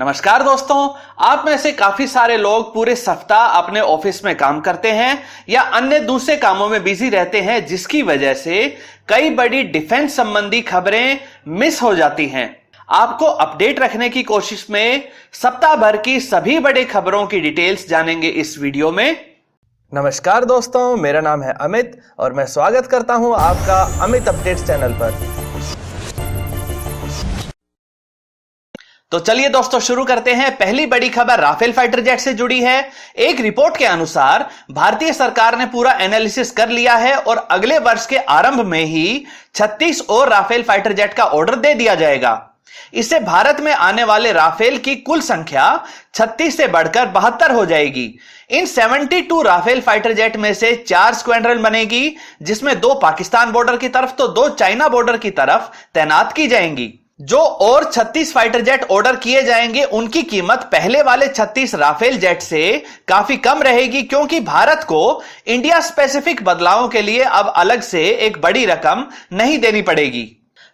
नमस्कार दोस्तों, आप में से काफी सारे लोग पूरे सप्ताह अपने ऑफिस में काम करते हैं या अन्य दूसरे कामों में बिजी रहते हैं, जिसकी वजह से कई बड़ी डिफेंस संबंधी खबरें मिस हो जाती हैं। आपको अपडेट रखने की कोशिश में सप्ताह भर की सभी बड़ी खबरों की डिटेल्स जानेंगे इस वीडियो में। नमस्कार दोस्तों, मेरा नाम है अमित और मैं स्वागत करता हूं आपका अमित अपडेट्स चैनल पर। तो चलिए दोस्तों शुरू करते हैं। पहली बड़ी खबर राफेल फाइटर जेट से जुड़ी है। एक रिपोर्ट के अनुसार भारतीय सरकार ने पूरा एनालिसिस कर लिया है और अगले वर्ष के आरंभ में ही 36 और राफेल फाइटर जेट का ऑर्डर दे दिया जाएगा। इससे भारत में आने वाले राफेल की कुल संख्या 36 से बढ़कर 72 हो जाएगी। इन 72 राफेल फाइटर जेट में से 4 स्क्वाड्रन बनेगी, जिसमें 2 पाकिस्तान बॉर्डर की तरफ तो 2 चाइना बॉर्डर की तरफ तैनात की जाएंगी। जो और 36 फाइटर जेट ऑर्डर किए जाएंगे उनकी कीमत पहले वाले 36 राफेल जेट से काफी कम रहेगी, क्योंकि भारत को इंडिया स्पेसिफिक बदलावों के लिए अब अलग से एक बड़ी रकम नहीं देनी पड़ेगी।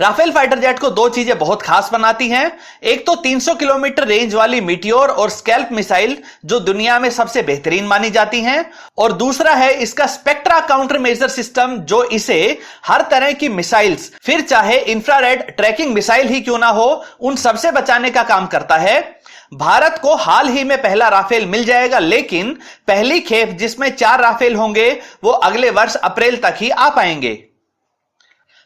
राफेल फाइटर जेट को 2 चीजें बहुत खास बनाती हैं। एक तो 300 किलोमीटर रेंज वाली मीटियोर और स्कैल्प मिसाइल, जो दुनिया में सबसे बेहतरीन मानी जाती हैं, और दूसरा है इसका स्पेक्ट्रा काउंटर मेजर सिस्टम, जो इसे हर तरह की मिसाइल्स, फिर चाहे इंफ्रारेड ट्रैकिंग मिसाइल ही क्यों ना हो, उन सबसे बचाने का काम करता है। भारत को हाल ही में पहला राफेल मिल जाएगा, लेकिन पहली खेप जिसमें 4 राफेल होंगे वो अगले वर्ष अप्रैल तक ही आ पाएंगे।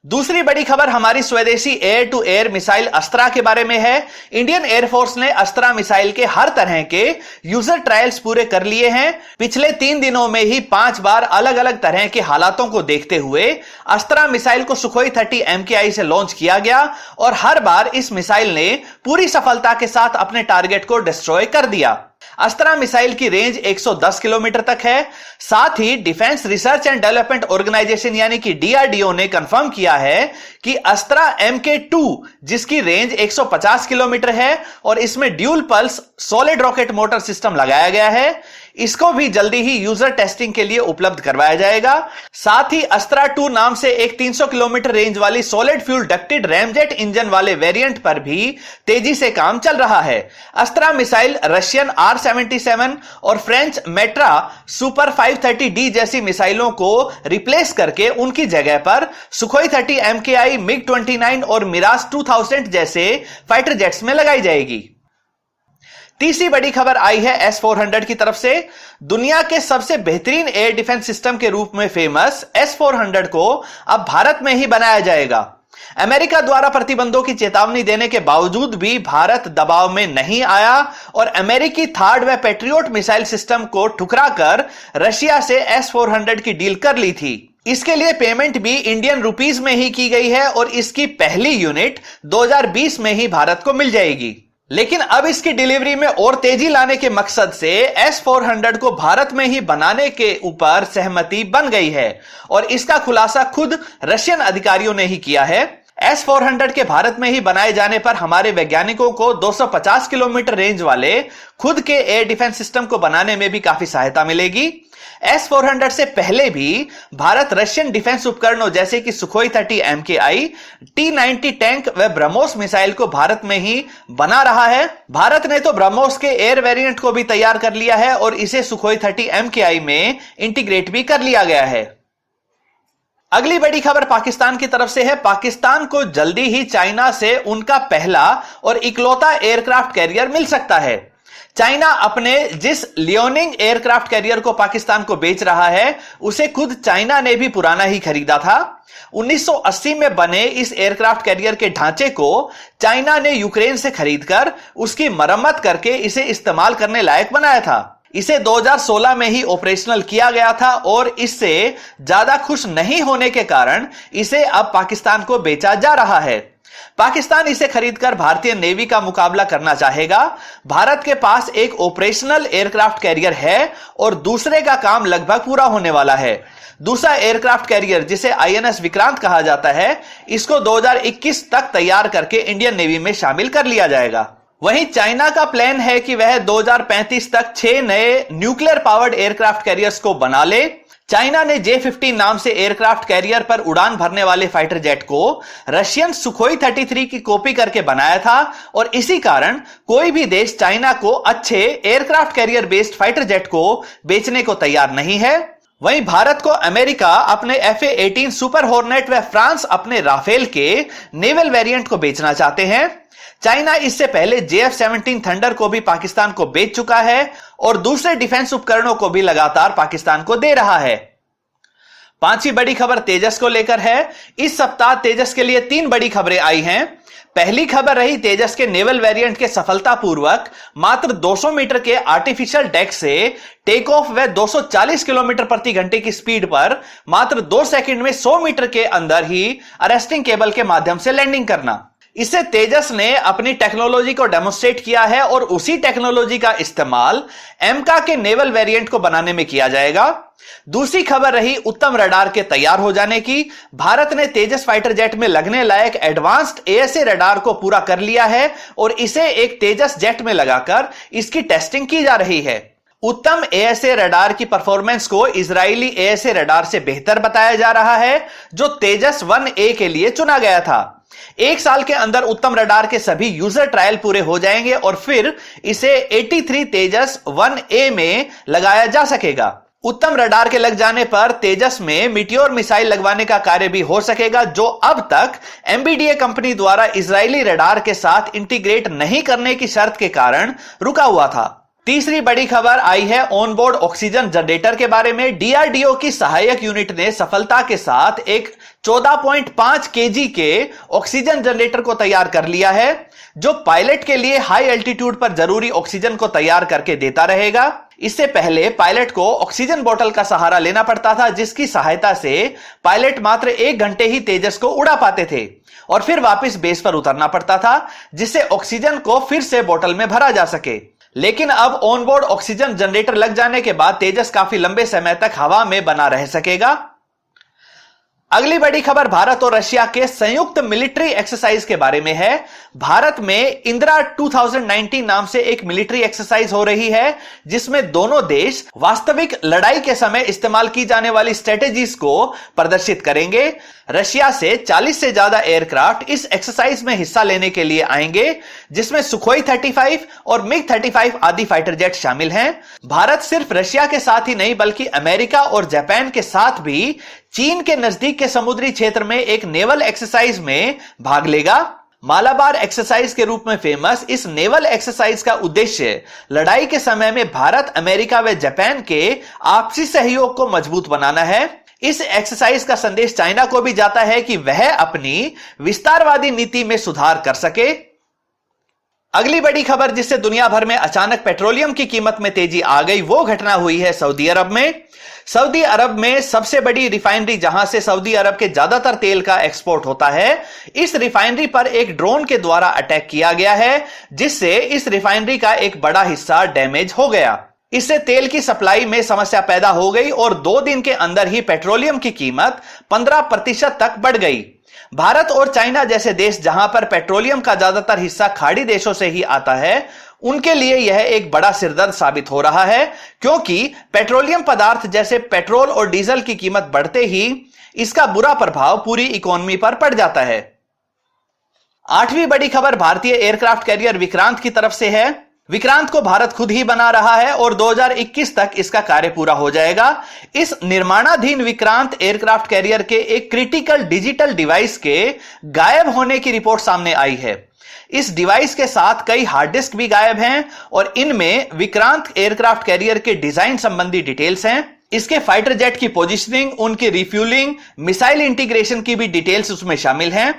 दूसरी बड़ी खबर हमारी स्वदेशी air to air missile Astra के बारे में है। इंडियन एयरफोर्स ने अस्त्रा मिसाइल के हर तरह के यूजर ट्रायल्स पूरे कर लिए हैं। पिछले 3 दिनों में ही 5 बार अलग अलग तरह के हालातों को देखते हुए अस्त्रा मिसाइल को सुखोई 30 MKI से लॉन्च किया गया और हर बार इस मिसाइल ने पूरी सफलता के साथ अपने टारगेट को डिस्ट्रॉय कर दिया। अस्त्रा मिसाइल की रेंज 110 किलोमीटर तक है। साथ ही Defence Research and Development Organisation यानी कि DRDO ने कंफर्म किया है कि अस्त्रा MK2, जिसकी रेंज 150 किलोमीटर है और इसमें dual pulse solid rocket motor system लगाया गया है, इसको भी जल्दी ही यूजर टेस्टिंग के लिए उपलब्ध करवाया जाएगा। साथ ही अस्त्रा 2 नाम से एक 300 किलोमीटर रेंज वाली solid fuel ducted ramjet engine वाले वेरिएंट पर भी तेजी से काम चल रहा है। अस्त्रा मिसाइल रशियन R-77 और फ्रेंच मेट्रा सुपर 530D जैसी मिसाइलों को रिप्लेस करके उनकी जगह पर सुखोई 30 MKI, MiG-29 और मिराज 2000 जैसे फाइटर जेट्स में लगाई जाएगी। तीसरी बड़ी खबर आई है S-400 की तरफ से। दुनिया के सबसे बेहतरीन एयर डिफेंस सिस्टम के रूप में फेमस S-400 को अब भारत में ही बनाया जाएगा। अमेरिका द्वारा प्रतिबंधों की चेतावनी देने के बावजूद भी भारत दबाव में नहीं आया और अमेरिकी थार्ड व पैट्रियोट मिसाइल सिस्टम को ठुकराकर रशिया से S-400 की डील कर ली थी। इसके लिए पेमेंट भी इंडियन रुपीस में ही की गई है और इसकी पहली यूनिट 2020 में ही भारत को मिल जाएगी। लेकिन अब इसकी डिलीवरी में और तेजी लाने के मकसद से S-400 को भारत में ही बनाने के ऊपर सहमति बन गई है और इसका खुलासा खुद रशियन अधिकारियों ने ही किया है। S-400 के भारत में ही बनाए जाने पर हमारे वैज्ञानिकों को 250 किलोमीटर रेंज वाले खुद के एयर डिफेंस सिस्टम को बनाने में भी काफी सहायता मिलेगी। S-400 से पहले भी भारत रशियन डिफेंस उपकरणों जैसे कि सुखोई 30 MKI, T-90 टैंक व ब्रह्मोस मिसाइल को भारत में ही बना रहा है। भारत ने तो ब्रह्मोस के एयर वेरिएंट को भी तैयार कर लिया है और इसे सुखोई 30 MKI में इंटीग्रेट भी कर लिया गया है। अगली बड़ी खबर पाकिस्तान की तरफ से है। पाकिस्तान को जल्दी ही चाइना से उनका पहला और इकलौता एयरक्राफ्ट कैरियर मिल सकता है। चाइना अपने जिस लियोनिंग एयरक्राफ्ट कैरियर को पाकिस्तान को बेच रहा है, उसे खुद चाइना ने भी पुराना ही खरीदा था। 1980 में बने इस एयरक्राफ्ट कैरियर के ढांचे को चाइना ने यूक्रेन से खरीदकर उसकी मरम्मत करके इसे इस्तेमाल करने लायक बनाया था। इसे 2016 में ही ऑपरेशनल किया गया था और इससे ज्यादा खुश नहीं होने के कारण इसे अब पाकिस्तान को बेचा जा रहा है। पाकिस्तान इसे खरीदकर भारतीय नेवी का मुकाबला करना चाहेगा। भारत के पास एक ऑपरेशनल एयरक्राफ्ट कैरियर है और दूसरे का काम लगभग पूरा होने वाला है। दूसरा एयरक्राफ्ट कैरियर, जिसे INS विक्रांत कहा जाता है, इसको 2021 तक तैयार करके इंडियन नेवी में शामिल कर लिया जाएगा। वहीं चाइना का प्लान है कि वह 2035 तक 6 नए न्यूक्लियर पावर्ड एयरक्राफ्ट कैरियर्स को बना ले। चाइना ने J-15 नाम से एयरक्राफ्ट कैरियर पर उड़ान भरने वाले फाइटर जेट को रशियन सुखोई 33 की कॉपी करके बनाया था और इसी कारण कोई भी देश चाइना को अच्छे aircraft carrier based fighter jet को बेचने को तैयार नहीं है। वहीं भारत को अमेरिका अपने F-18 सुपर हॉर्नेट व फ्रांस अपने राफेल के नेवल वेरिएंट को बेचना चाहते हैं। चाइना इससे पहले JF-17 थंडर को भी पाकिस्तान को बेच चुका है और दूसरे डिफेंस उपकरणों को भी लगातार पाकिस्तान को दे रहा है। पांचवी बड़ी खबर तेजस को लेकर है। इस सप्ताह तेजस के लिए 3 बड़ी खबरें आई हैं। पहली खबर रही तेजस के नेवल वेरिएंट के सफलतापूर्वक मात्र 200 मीटर के आर्टिफिशियल डेक से टेक ऑफ व 240 किलोमीटर प्रति घंटे की स्पीड पर मात्र 2 सेकंड में 100 मीटर के अंदर ही अरेस्टिंग केबल के माध्यम से लैंडिंग करना। इससे तेजस ने अपनी टेक्नोलॉजी को डेमोन्स्ट्रेट किया है और उसी टेक्नोलॉजी का इस्तेमाल एमका के नेवल वेरिएंट को बनाने में किया जाएगा। दूसरी खबर रही उत्तम रडार के तैयार हो जाने की। भारत ने तेजस फाइटर जेट में लगने लायक एडवांस्ड एएसए रडार को पूरा कर लिया है और इसे एक तेजस जेट में लगाकर इसकी टेस्टिंग की जा रही है। उत्तम एएसए रडार की परफॉर्मेंस को इजरायली एएसए रडार से बेहतर बताया जा रहा है, जो तेजस 1A के लिए चुना गया था। 1 साल के अंदर उत्तम रडार के सभी यूजर ट्रायल पूरे हो जाएंगे और फिर इसे 83 तेजस 1A में लगाया जा सकेगा। उत्तम रडार के लग जाने पर तेजस में मीटियोर मिसाइल लगवाने का कार्य भी हो सकेगा, जो अब तक एमबीडीए कंपनी द्वारा इजरायली रडार के साथ इंटीग्रेट नहीं करने की शर्त के कारण रुका हुआ था। तीसरी बड़ी खबर आई है ऑनबोर्ड ऑक्सीजन जनरेटर के बारे में। डीआरडीओ की सहायक यूनिट ने सफलता के साथ एक 14.5 केजी के ऑक्सीजन जनरेटर को तैयार कर लिया है, जो पायलट के लिए हाई एल्टीट्यूड पर जरूरी ऑक्सीजन को तैयार करके देता रहेगा। इससे पहले पायलट को ऑक्सीजन बोतल का सहारा लेना पड़ता था, जिसकी सहायता से पायलट मात्र 1 घंटे ही तेजस को उड़ा पाते थे और फिर वापस बेस पर उतरना पड़ता था, जिससे ऑक्सीजन को फिर से बोतल में भरा जा सके। लेकिन अब ऑनबोर्ड ऑक्सीजन जनरेटर लग जाने के बाद तेजस काफी लंबे समय तक हवा में बना रह सकेगा। अगली बड़ी खबर भारत और रशिया के संयुक्त मिलिट्री एक्सरसाइज के बारे में है। भारत में इंदिरा 2019 नाम से एक मिलिट्री एक्सरसाइज हो रही है, जिसमें दोनों देश वास्तविक लड़ाई के समय इस्तेमाल की जाने वाली स्ट्रेटेजीज को प्रदर्शित करेंगे। रशिया से 40 से ज्यादा एयरक्राफ्ट इस एक्सरसाइज में हिस्सा लेने के लिए आएंगे, जिसमें सुखोई 35 और मिग 35 आदि फाइटर जेट शामिल हैं। भारत सिर्फ रशिया के साथ ही नहीं बल्कि अमेरिका और जापान के साथ भी चीन के नजदीक के समुद्री क्षेत्र में एक नेवल एक्सरसाइज में भाग लेगा। मालाबार एक्सरसाइज के रूप में फेमस इस नेवल एक्सरसाइज का उद्देश्य लड़ाई के समय में भारत, अमेरिका व जापान के आपसी सहयोग को मजबूत बनाना है। इस एक्सरसाइज का संदेश चाइना को भी जाता है कि वह अपनी विस्तारवादी नीति में सुधार कर सके। अगली बड़ी खबर जिससे दुनिया भर में अचानक पेट्रोलियम की कीमत में तेजी आ गई, वो घटना हुई है सऊदी अरब में। सऊदी अरब में सबसे बड़ी रिफाइनरी, जहां से सऊदी अरब के ज्यादातर तेल का एक्सपोर्ट होता है, इस रिफाइनरी पर एक ड्रोन के द्वारा अटैक किया गया है, जिससे इस रिफाइनरी का एक बड़ा हिस्सा डैमेज हो गया। इससे तेल की सप्लाई में समस्या पैदा हो गई और 2 दिन के अंदर ही पेट्रोलियम की कीमत 15% तक बढ़ गई। भारत और चाइना जैसे देश, जहां पर पेट्रोलियम का ज्यादातर हिस्सा खाड़ी देशों से ही आता है, उनके लिए यह एक बड़ा सिरदर्द साबित हो रहा है, क्योंकि पेट्रोलियम पदार्थ जैसे पेट्रोल और डीजल की कीमत बढ़ते ही इसका बुरा प्रभाव पूरी इकोनॉमी पर पड़ जाता है। 8वीं बड़ी खबर भारतीय एयरक्राफ्ट कैरियर विक्रांत की तरफ से है। विक्रांत को भारत खुद ही बना रहा है और 2021 तक इसका कार्य पूरा हो जाएगा। इस निर्माणाधीन विक्रांत एयरक्राफ्ट कैरियर के एक क्रिटिकल डिजिटल डिवाइस के गायब होने की रिपोर्ट सामने आई है। इस डिवाइस के साथ कई हार्ड डिस्क भी गायब हैं और इनमें विक्रांत एयरक्राफ्ट कैरियर के डिजाइन संबंधी डिटेल्स हैं। इसके फाइटर जेट की पोजीशनिंग, उनकी रिफ्यूलिंग, मिसाइल इंटीग्रेशन की भी डिटेल्स उसमें शामिल हैं।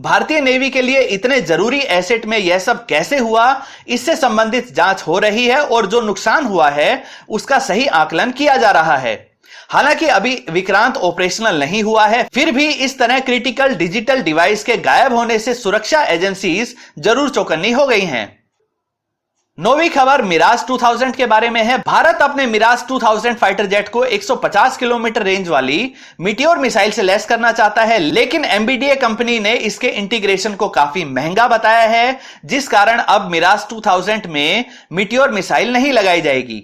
भारतीय नेवी के लिए इतने जरूरी एसेट में यह सब कैसे हुआ, इससे संबंधित जांच हो रही है और जो नुकसान हुआ है उसका सही आकलन किया जा रहा है। हालांकि अभी विक्रांत ऑपरेशनल नहीं हुआ है, फिर भी इस तरह क्रिटिकल डिजिटल डिवाइस के गायब होने से सुरक्षा एजेंसीज जरूर चौकन्नी हो गई हैं। 9वीं खबर मिराज 2000 के बारे में है। भारत अपने मिराज 2000 फाइटर जेट को 150 किलोमीटर रेंज वाली मीटियोर मिसाइल से लैस करना चाहता है, लेकिन एमबीडीए कंपनी ने इसके इंटीग्रेशन को काफी महंगा बताया है, जिस कारण अब मिराज 2000 में मीटियोर मिसाइल नहीं लगाई जाएगी।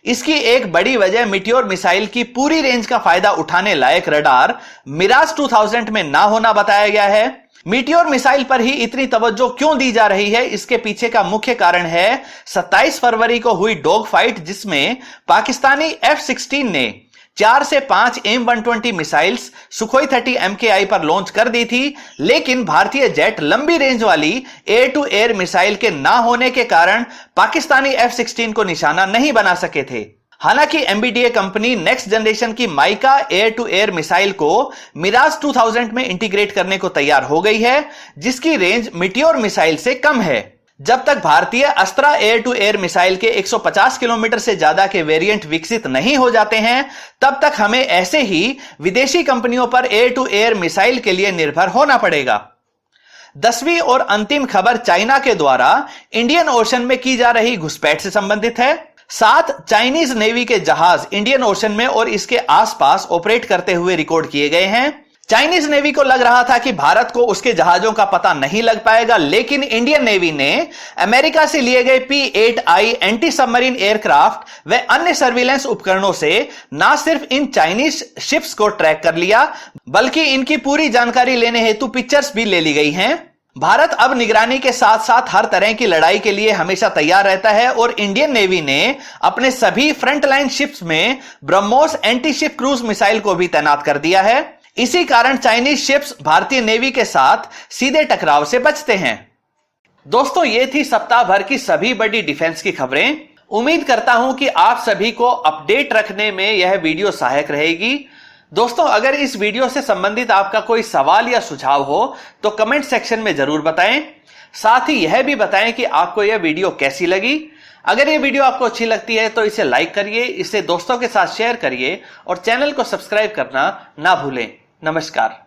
इसकी एक बड़ी वजह मीटियोर मिसाइल की पूरी रेंज का फायदा उठाने लायक रडार मिराज 2000 में ना होना बताया गया है। मीटियोर मिसाइल पर ही इतनी तवज्जो क्यों दी जा रही है, इसके पीछे का मुख्य कारण है 27 फरवरी को हुई डॉग फाइट, जिसमें पाकिस्तानी F-16 ने 4 से 5 M120 मिसाइल्स सुखोई 30 MKI पर लॉन्च कर दी थी, लेकिन भारतीय जेट लंबी रेंज वाली एयर टू एयर मिसाइल के ना होने के कारण पाकिस्तानी F-16 को निशाना नहीं बना सके थे। हालांकि MBDA कंपनी नेक्स्ट जनरेशन की MICA air to air missile को मिराज 2000 में इंटीग्रेट करने को तैयार हो गई है, जिसकी रेंज मीटियोर मिसाइल से कम है। जब तक भारतीय Astra air to air missile के 150 किलोमीटर से ज्यादा के वेरिएंट विकसित नहीं हो जाते हैं, तब तक हमें ऐसे ही विदेशी कंपनियों पर एयर टू एयर मिसाइल के लिए निर्भर होना पड़ेगा। 10वीं और अंतिम खबर चाइना के द्वारा इंडियन ओशन में की जा रही घुसपैठ से संबंधित है। 7 चाइनीज नेवी के जहाज इंडियन ओशन में और इसके आसपास ऑपरेट करते हुए रिकॉर्ड किए गए हैं। चाइनीज नेवी को लग रहा था कि भारत को उसके जहाजों का पता नहीं लग पाएगा, लेकिन इंडियन नेवी ने अमेरिका से लिए गए P-8I एंटी सबमरीन एयरक्राफ्ट व अन्य सर्विलेंस उपकरणों से न सिर्फ इन चाइनीज शिप्स को ट्रैक कर लिया, बल्कि इनकी पूरी जानकारी लेने हेतु पिक्चर्स भी ले ली गई हैं। भारत अब निगरानी के साथ साथ हर तरह की लड़ाई के लिए हमेशा तैयार रहता है और इंडियन नेवी ने अपने सभी फ्रंटलाइन शिप्स में BrahMos anti ship cruise missile को भी तैनात कर दिया है। इसी कारण चाइनीज शिप्स भारतीय नेवी के साथ सीधे टकराव से बचते हैं। दोस्तों, ये थी सप्ताह भर की सभी बड़ी डिफेंस की खबरें। उम्मीद करता हूं कि आप सभी को अपडेट रखने में यह वीडियो सहायक रहेगी। दोस्तों, अगर इस वीडियो से संबंधित आपका कोई सवाल या सुझाव हो तो कमेंट सेक्शन में जरूर बताएं। साथ ही यह भी बताएं कि आपको यह वीडियो कैसी लगी। अगर यह वीडियो आपको अच्छी लगती है तो इसे लाइक करिए, इसे दोस्तों के साथ शेयर करिए और चैनल को सब्सक्राइब करना ना भूलें। नमस्कार।